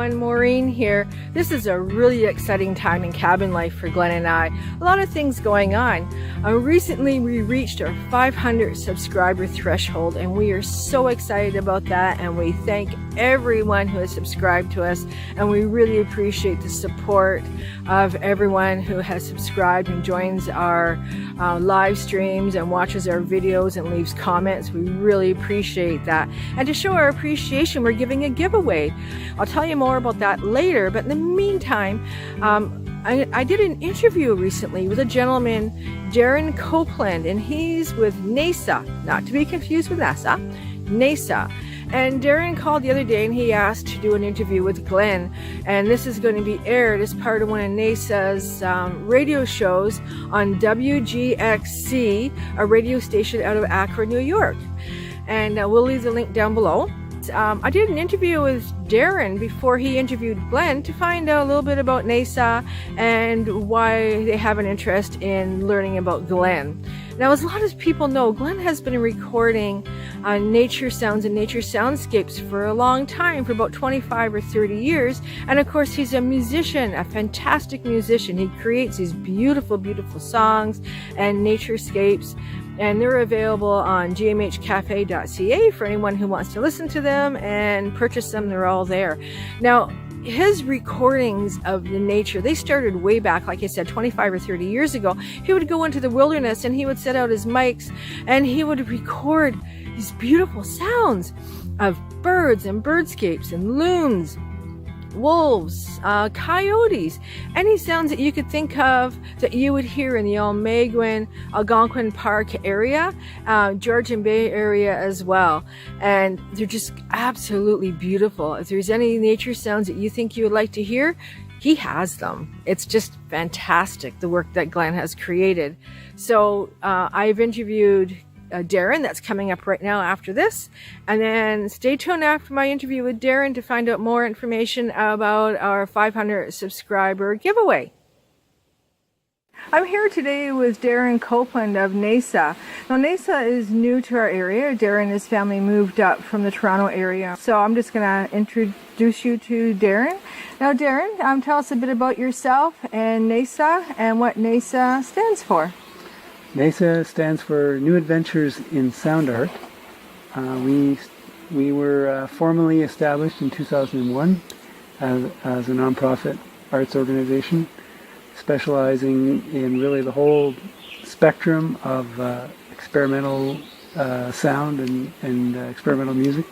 everyone, Maureen here. This is a really exciting time in cabin life for Glenn and I. A lot of things going on. Recently we reached our 500 subscriber threshold and we are so excited about that, and we thank everyone who has subscribed to us, and we really appreciate the support of everyone who has subscribed and joins our live streams and watches our videos and leaves comments. We really appreciate that. And to show our appreciation, we're giving a giveaway. I'll tell you more about that later, but in the meantime, I did an interview recently with a gentleman, Darren Copeland, and he's with NAISA, not to be confused with NASA, NAISA. And Darren called the other day and he asked to do an interview with Glenn, and this is going to be aired as part of one of NAISA's radio shows on WGXC, a radio station out of Akron, New York. And we'll leave the link down below. I did an interview with Darren before he interviewed Glenn to find out a little bit about NAISA and why they have an interest in learning about Glenn. Now, as a lot of people know, Glenn has been recording nature sounds and nature soundscapes for a long time, for about 25 or 30 years. And of course, he's a musician, a fantastic musician. He creates these beautiful, beautiful songs and naturescapes. And they're available on gmhcafe.ca for anyone who wants to listen to them and purchase them. They're all there. Now, his recordings of the nature, they started way back, like I said, 25 or 30 years ago. He would go into the wilderness and he would set out his mics and he would record these beautiful sounds of birds and birdscapes and loons, wolves, coyotes, any sounds that you could think of that you would hear in the Algonquin, Algonquin Park area, Georgian Bay area as well. And they're just absolutely beautiful. If there's any nature sounds that you think you would like to hear, he has them. It's just fantastic, the work that Glenn has created. So I've interviewed Darren, that's coming up right now after this, and then stay tuned after my interview with Darren to find out more information about our 500 subscriber giveaway. I'm here today with Darren Copeland of NAISA. Now, NAISA is new to our area. Darren and his family moved up from the Toronto area, so I'm just going to introduce you to Darren. Now, Darren, tell us a bit about yourself and NAISA and what NAISA stands for. NAISA stands for New Adventures in Sound Art. We were formally established in 2001 as a nonprofit arts organization, specializing in really the whole spectrum of experimental sound and experimental music.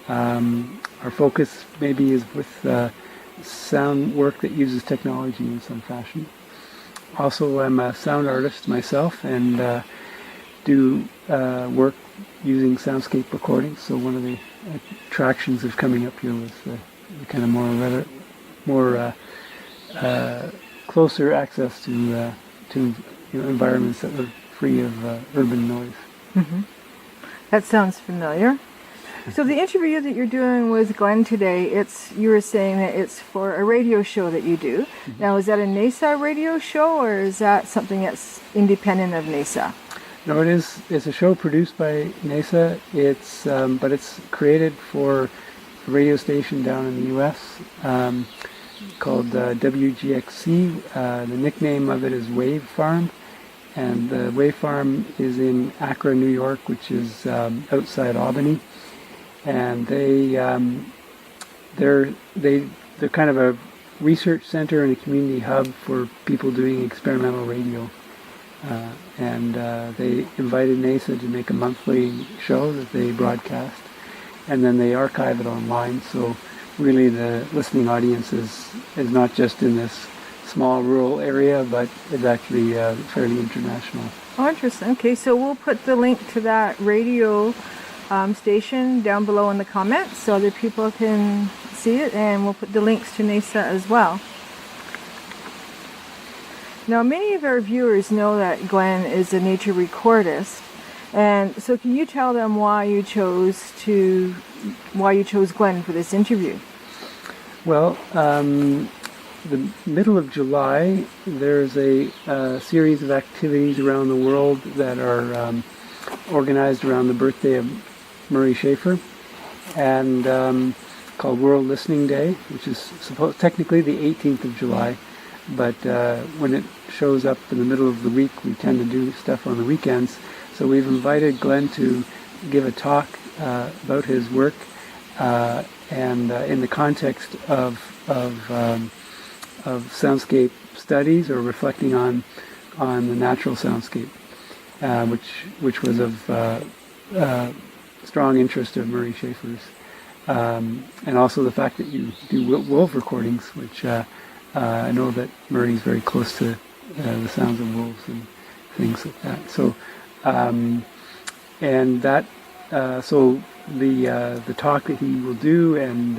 Our focus maybe is with sound work that uses technology in some fashion. Also, I'm a sound artist myself and do work using soundscape recordings. So one of the attractions of coming up here was the kind of more closer access to environments that were free of urban noise. Mm-hmm. That sounds familiar. So the interview that you're doing with Glenn today, you were saying that it's for a radio show that you do. Mm-hmm. Now, is that a NAISA radio show, or is that something that's independent of NAISA? No, it is. It's a show produced by NAISA. But it's created for a radio station down in the U.S. Called WGXC. The nickname of it is Wave Farm, and the Wave Farm is in Akron, New York, which is outside Albany. And they're kind of a research center and a community hub for people doing experimental radio. And they invited NAISA to make a monthly show that they broadcast, and then they archive it online. So really the listening audience is not just in this small rural area, but is actually fairly international. Oh, interesting. Okay, so we'll put the link to that radio station down below in the comments so other people can see it, and we'll put the links to NAISA as well. Now, many of our viewers know that Glenn is a nature recordist, and so can you tell them why you chose Glenn for this interview? Well, the middle of July, there's a series of activities around the world that are organized around the birthday of Murray Schafer, and called World Listening Day, which is technically the 18th of July, but when it shows up in the middle of the week, we tend to do stuff on the weekends. So we've invited Glenn to give a talk about his work, and in the context of soundscape studies, or reflecting on the natural soundscape, which was of strong interest of Murray Schafer's, and also the fact that you do wolf recordings, which I know that Murray's very close to the sounds of wolves and things like that. So, and that, so the talk that he will do, and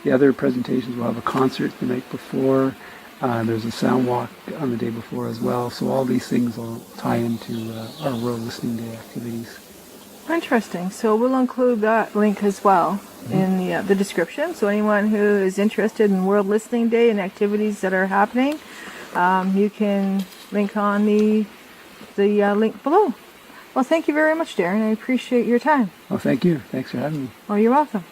the other presentations, will have a concert the night before. There's a sound walk on the day before as well. So all these things will tie into our World Listening Day activities. Interesting. So we'll include that link as well in the description. So anyone who is interested in World Listening Day and activities that are happening, you can link on the link below. Well, thank you very much, Darren. I appreciate your time. Well, thank you. Thanks for having me. Oh, you're welcome.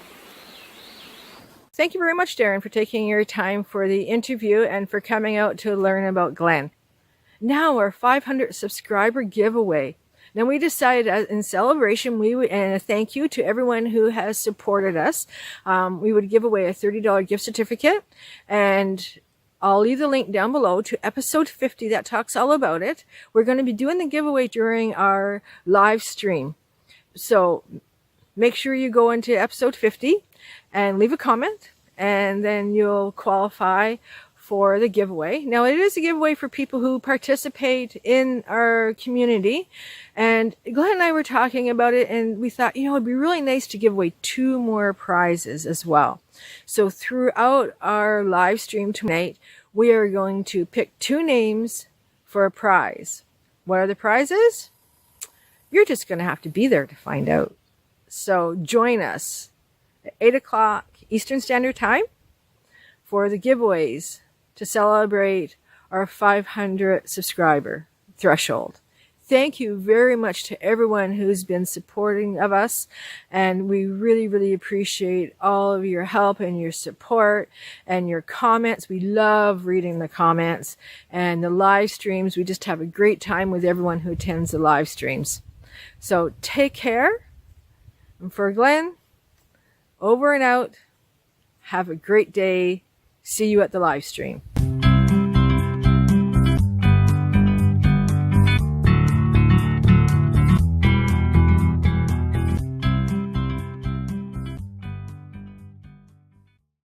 Thank you very much, Darren, for taking your time for the interview and for coming out to learn about Glenn. Now our 500 subscriber giveaway. Then we decided, in celebration, and a thank you to everyone who has supported us, we would give away a $30 gift certificate, and I'll leave the link down below to episode 50 that talks all about it. We're going to be doing the giveaway during our live stream. So make sure you go into episode 50 and leave a comment, and then you'll qualify for the giveaway. Now, it is a giveaway for people who participate in our community, and Glenn and I were talking about it, and we thought, it'd be really nice to give away 2 more prizes as well. So throughout our live stream tonight, we are going to pick 2 names for a prize. What are the prizes? You're just going to have to be there to find out. So join us at 8 o'clock Eastern Standard Time for the giveaways to celebrate our 500 subscriber threshold. Thank you very much to everyone who's been supporting of us, and we really, really appreciate all of your help and your support and your comments. We love reading the comments, and the live streams. We just have a great time with everyone who attends the live streams. So take care. And for Glenn, over and out. Have a great day. See you at the live stream.